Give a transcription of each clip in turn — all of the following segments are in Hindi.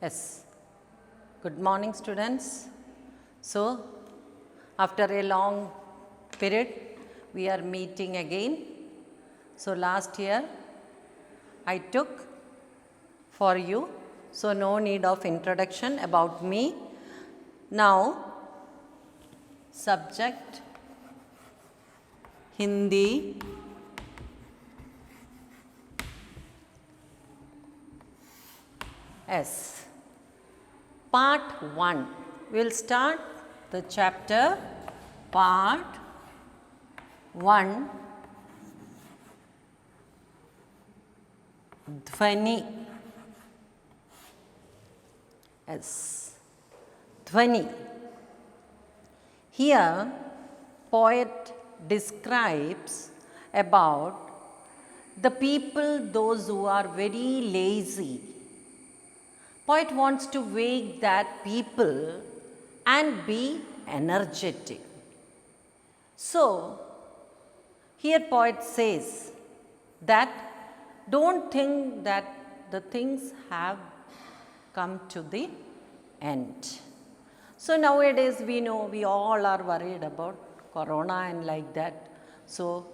Yes. Good morning, students. So, after a long period, we are meeting again. So, last year I took for you, so no need of introduction about me. Now, subject Hindi. Yes. Part 1. We will start the chapter Part 1 Dhvani. Yes. Dhvani. Here, poet describes about the people, those who are very lazy. Poet wants to wake that people and be energetic. So, here poet says that don't think that the things have come to the end. So, nowadays we know we all are worried about corona and like that. So,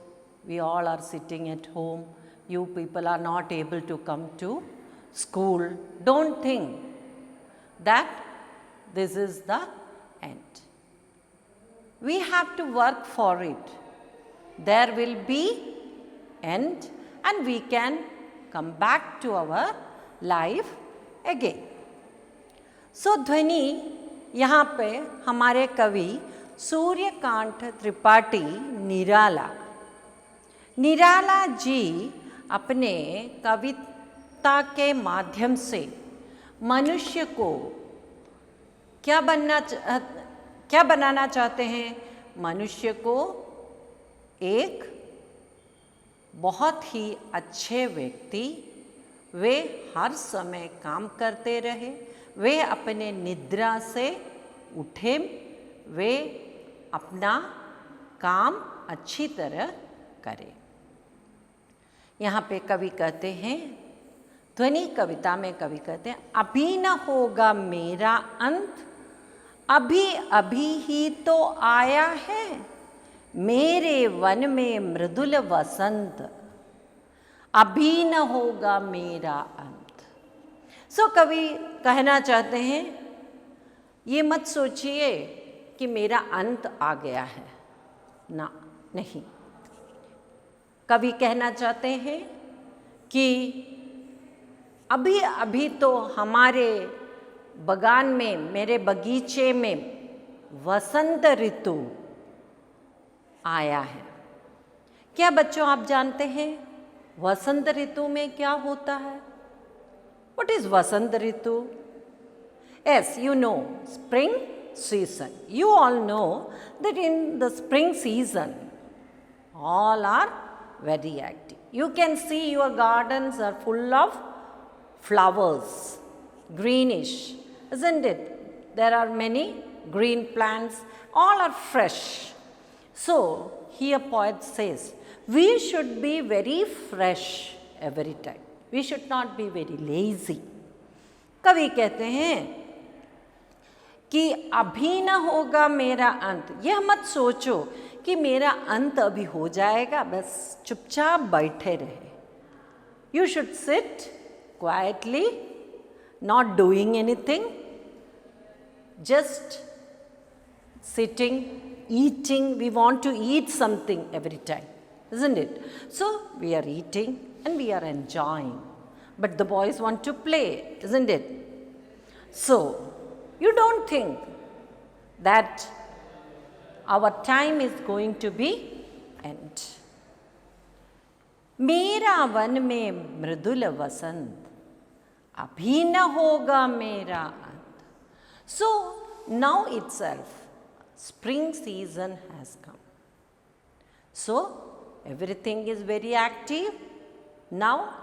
we all are sitting at home. You people are not able to come to school. Don't think that this is the end. We have to work for it. There will be end and we can come back to our life again. So, ध्वनि यहाँ पे हमारे कवि सूर्यकांत त्रिपाठी निराला जी अपने कविता के माध्यम से मनुष्य को क्या बनाना चाहते हैं? मनुष्य को एक बहुत ही अच्छे व्यक्ति, वे हर समय काम करते रहे, वे अपने निद्रा से उठे, वे अपना काम अच्छी तरह करें। यहाँ पे कवि कहते हैं, ध्वनि कविता में कवि कहते हैं, अभी न होगा मेरा अंत, अभी अभी ही तो आया है मेरे वन में मृदुल वसंत, अभी न होगा मेरा अंत। सो कवि कहना चाहते हैं, ये मत सोचिए कि मेरा अंत आ गया है, ना, नहीं। कवि कहना चाहते हैं कि अभी अभी तो हमारे बगान में, मेरे बगीचे में वसंत ऋतु आया है। क्या बच्चों आप जानते हैं वसंत ऋतु में क्या होता है? What is Vasant Ritu? Yes, you know, spring season. You all know that in the spring season, all are very active. You can see your gardens are full of flowers, greenish, isn't it? There are many green plants, all are fresh. So, here poet says, we should be very fresh every time. We should not be very lazy. कवि कहते हैं कि अभी न होगा मेरा अंत, यह मत सोचो कि मेरा अंत अभी हो जाएगा, बस चुपचाप बैठे रहे. You should sit quietly, not doing anything, just sitting, eating. We want to eat something every time, isn't it? So, we are eating and we are enjoying. But the boys want to play, isn't it? So, you don't think that our time is going to be end. मेरा वन में मृदुल वसंत, अभी न होगा मेरा अंत. So, now itself, spring season has come. So, everything is very active. Now,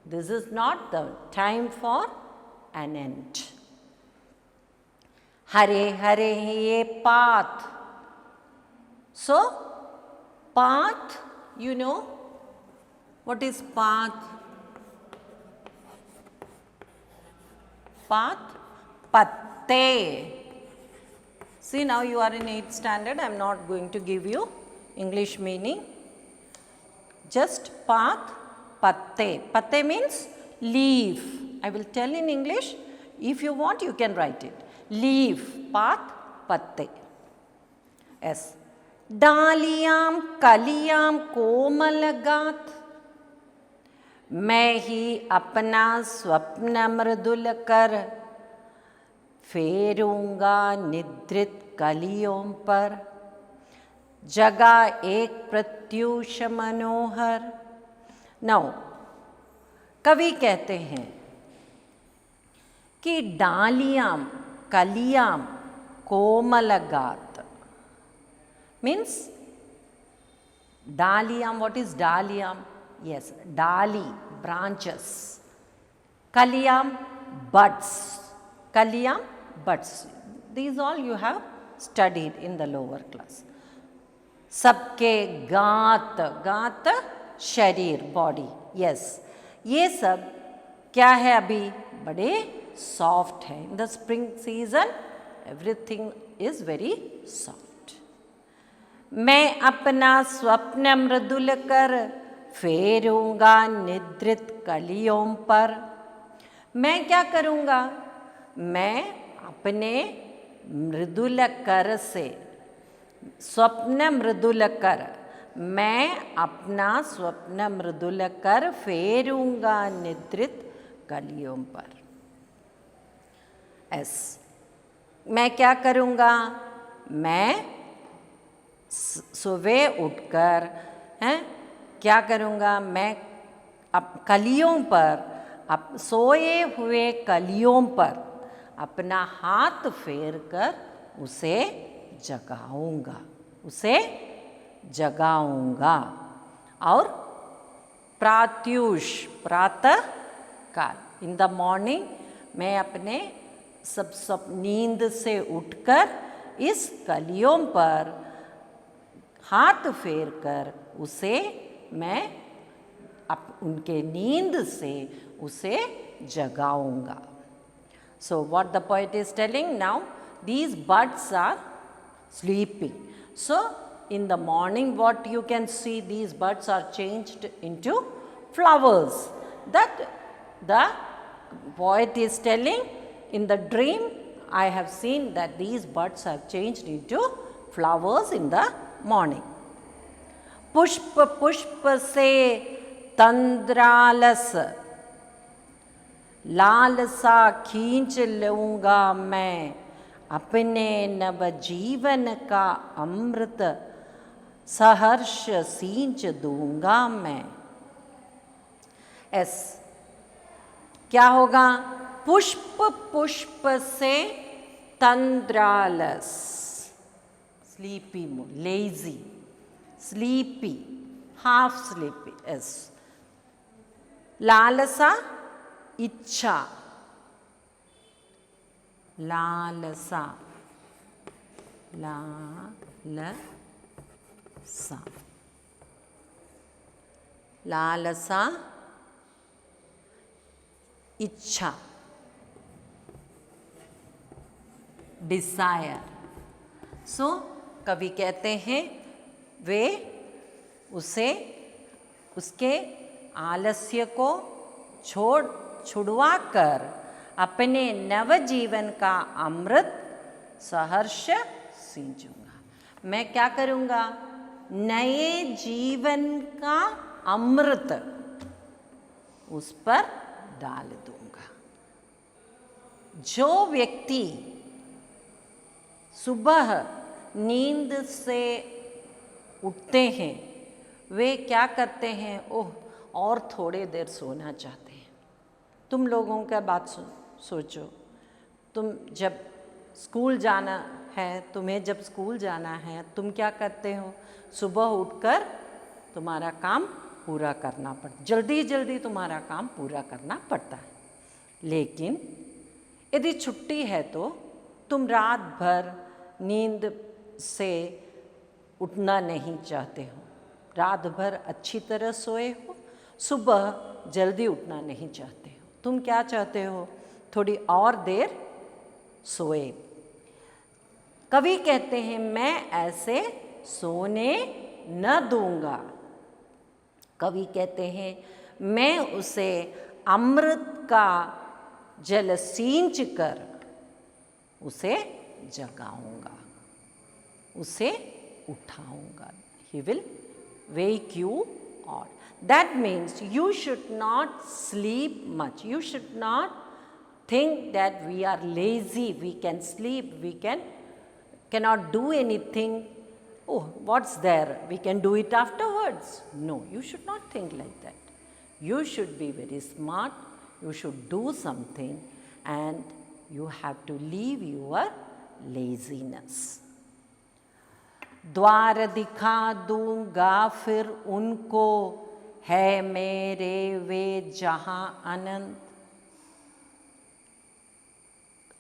this is not the time for an end. Hare Hare ye path. So, path, you know, what is path? path? Patte. See, now you are in 8th standard. I am not going to give you English meaning. Just path, patte. Patte means leaf. I will tell in English. If you want, you can write it. Leaf, path, patte. Yes. डालियां कलियां कोमल गाथ, मैं ही अपना स्वप्न मृदुल कर फेरूंगा निद्रित कलियों पर, जगा एक प्रत्यूष मनोहर। नौ, कवि कहते हैं कि डालियां कलियां कोमल गाथ means dahliam. What is dahliam? Yes, dali, branches. Kaliyam, buds. Kaliyam, buds. These all you have studied in the lower class. सबके गात, गात शरीर, बॉडी. यस, ये सब क्या है? अभी बड़े सॉफ्ट है. In the spring season everything is very soft. मैं अपना स्वप्न मृदुल कर फेरूंगा निद्रित कलियों पर. मैं क्या करूंगा? मैं अपने मृदुल कर से, स्वप्न मृदुल कर, मैं अपना स्वप्न मृदुल कर फेरूंगा निद्रित कलियों पर. एस, मैं क्या करूंगा? मैं सुबह उठकर क्या करूँगा? मैं कलियों पर, सोए हुए कलियों पर अपना हाथ फेर कर उसे जगाऊंगा, उसे जगाऊंगा. और प्रात्युष, प्रातः काल, इन द मॉर्निंग मैं अपने सब नींद से उठकर इस कलियों पर हाथ फेर कर उसे मैं उनके नींद से उसे जगाऊंगा. So what the poet is telling now, these buds are sleeping. So in the morning what you can see, these buds are changed into flowers. That the poet is telling, in the dream I have seen that these buds have changed into flowers in the morning. पुष्प पुष्प से तंद्रालस, लालसा खींच लूंगा मैं, अपने नव जीवन का अमृत सहर्ष सींच दूंगा मैं. एस, क्या होगा? पुष्प पुष्प से तंद्रालस, sleepy mood, lazy, sleepy, half sleepy. Yes. लालसा, इच्छा, लालसा, लालसा, लालसा, इच्छा, डिजायर. सो कवि कहते हैं वे उसे, उसके आलस्य को छुड़वा कर अपने नवजीवन का अमृत सहर्ष सींचूंगा. मैं क्या करूंगा? नए जीवन का अमृत उस पर डाल दूंगा. जो व्यक्ति सुबह नींद से उठते हैं वे क्या करते हैं? ओह, और थोड़े देर सोना चाहते हैं. तुम लोगों का बात सोचो. तुम जब स्कूल जाना है, तुम्हें जब स्कूल जाना है, तुम क्या करते हो? सुबह उठकर तुम्हारा काम पूरा करना पड़ता, जल्दी जल्दी तुम्हारा काम पूरा करना पड़ता है. लेकिन यदि छुट्टी है तो तुम रात भर नींद से उठना नहीं चाहते हो, रात भर अच्छी तरह सोए हो, सुबह जल्दी उठना नहीं चाहते हो. तुम क्या चाहते हो? थोड़ी और देर सोए। कवि कहते हैं मैं ऐसे सोने न दूंगा। कवि कहते हैं मैं उसे अमृत का जल सींच कर उसे जगाऊंगा, उसे उठाऊंगा। He will wake you on. That means you should not sleep much. You should not think that we are lazy, we can sleep, we cannot do anything. Oh, what's there? We can do it afterwards. No, you should not think like that. You should be very smart, you should do something, and you have to leave your laziness. द्वार दिखा दूंगा फिर उनको, है मेरे वे जहां अनंत।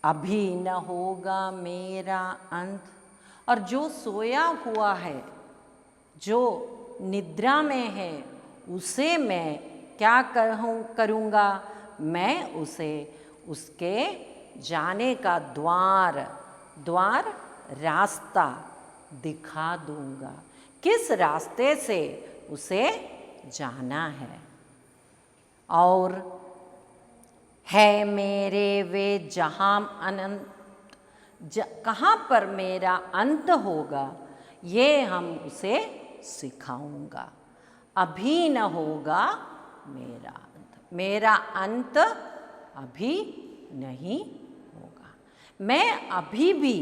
अभी न होगा मेरा अंत। और जो सोया हुआ है, जो निद्रा में है, उसे मैं क्या करूँगा? मैं उसे उसके जाने का द्वार रास्ता दिखा दूंगा। किस रास्ते से उसे जाना है। और है मेरे वे जहां अनंत, कहाँ पर मेरा अंत होगा, ये हम उसे सिखाऊंगा। अभी न होगा मेरा अंत, मेरा अंत अभी नहीं होगा। मैं अभी भी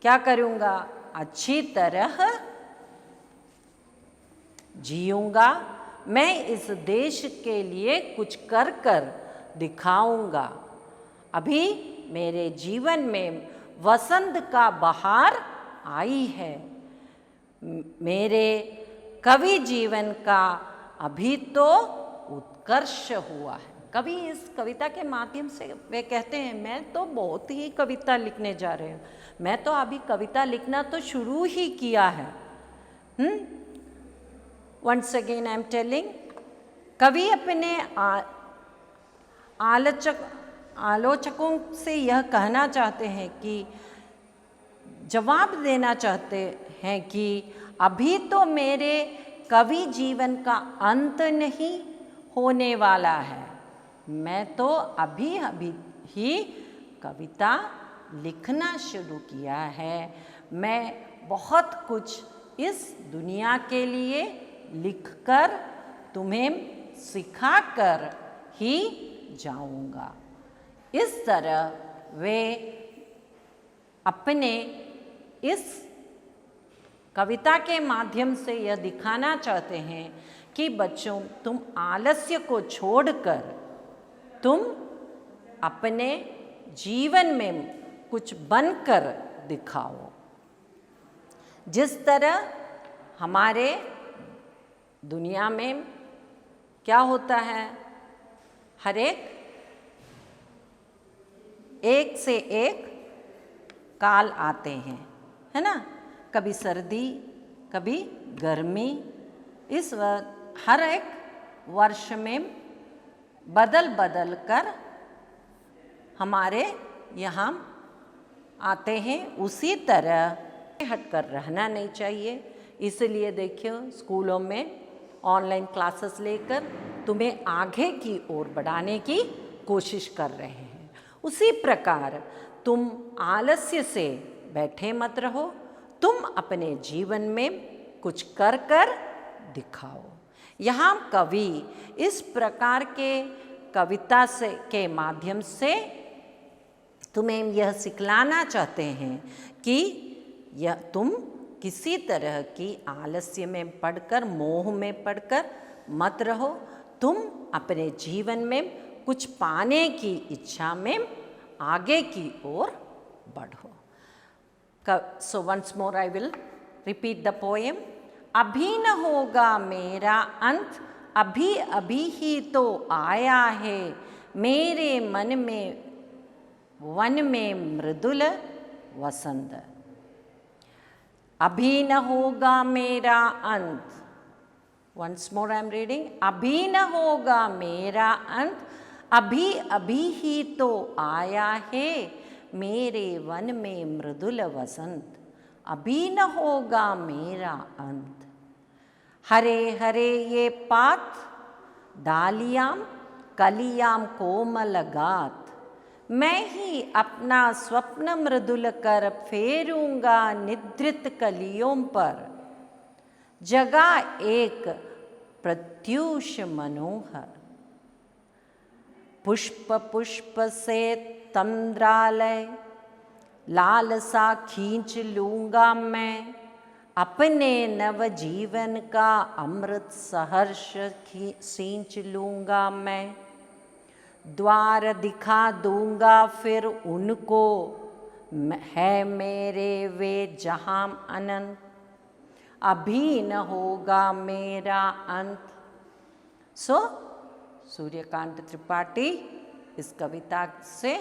क्या करूँगा? अच्छी तरह जीऊँगा। मैं इस देश के लिए कुछ कर दिखाऊंगा। अभी मेरे जीवन में वसंत का बहार आई है। मेरे कवि जीवन का अभी तो उत्कर्ष हुआ है। कवि इस कविता के माध्यम से वे कहते हैं मैं तो बहुत ही कविता लिखने जा रहे हूँ, मैं तो अभी कविता लिखना तो शुरू ही किया है। Once again I am telling, कवि अपने आलोचकों से यह कहना चाहते हैं कि जवाब देना चाहते हैं कि अभी तो मेरे कवि जीवन का अंत नहीं होने वाला है। मैं तो अभी ही कविता लिखना शुरू किया है। मैं बहुत कुछ इस दुनिया के लिए लिखकर तुम्हें सिखाकर ही जाऊंगा। इस तरह वे अपने इस कविता के माध्यम से यह दिखाना चाहते हैं कि बच्चों, तुम आलस्य को छोड़कर तुम अपने जीवन में कुछ बनकर दिखाओ। जिस तरह हमारे दुनिया में क्या होता है, हर एक से एक काल आते हैं, है ना। कभी सर्दी, कभी गर्मी। इस हर एक वर्ष में बदल कर हमारे यहाँ आते हैं। उसी तरह हटकर रहना नहीं चाहिए। इसलिए देखिए, स्कूलों में ऑनलाइन क्लासेस लेकर तुम्हें आगे की ओर बढ़ाने की कोशिश कर रहे हैं। उसी प्रकार तुम आलस्य से बैठे मत रहो, तुम अपने जीवन में कुछ कर दिखाओ। यहाँ कवि इस प्रकार के कविता के माध्यम से तुम्हें यह सिखलाना चाहते हैं कि यह तुम किसी तरह की आलस्य में पढ़कर, मोह में पढ़कर मत रहो। तुम अपने जीवन में कुछ पाने की इच्छा में आगे की ओर बढ़ो। So once more I will repeat the poem. अभी न होगा मेरा अंत, अभी अभी ही तो आया है मेरे मन में वन में मृदुल वसंत। अभी न होगा मेरा अंत। Once more I am reading. अभी न होगा मेरा अंत, अभी अभी ही तो आया है मेरे वन में मृदुल वसंत, अभी न होगा मेरा अंत। हरे हरे ये पात, डालियाम कलियाम कोमल गात, मैं ही अपना स्वप्न मृदुल कर फेरूंगा निद्रित कलियों पर, जगा एक प्रत्यूष मनोहर। पुष्प पुष्प से तंद्रालय, लालसा खींच लूंगा मैं, अपने नव जीवन का अमृत सहर्ष सींच लूंगा मैं। द्वार दिखा दूंगा फिर उनको, है मेरे वे जहां अनंत, अभी न होगा मेरा अंत। सो सूर्यकांत त्रिपाठी इस कविता से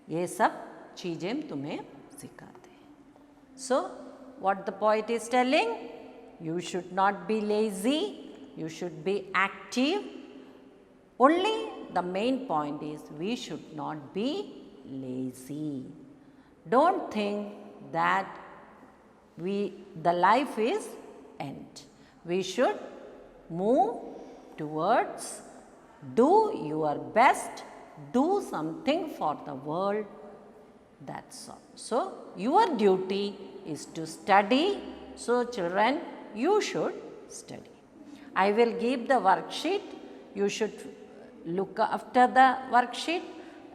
ये सब चीज़ें तुम्हें सिखाते हैं। सो what the poet is telling, you should not be lazy, you should be active. Only the main point is we should not be lazy. Don't think that the life is end. We should move towards, do your best, do something for the world. That's all. So your duty is to study. So children, you should study. I will give the worksheet. You should look after the worksheet.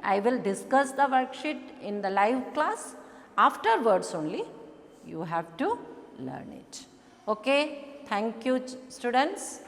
I will discuss the worksheet in the live class. Afterwards only you have to learn it. Okay. Thank you, students.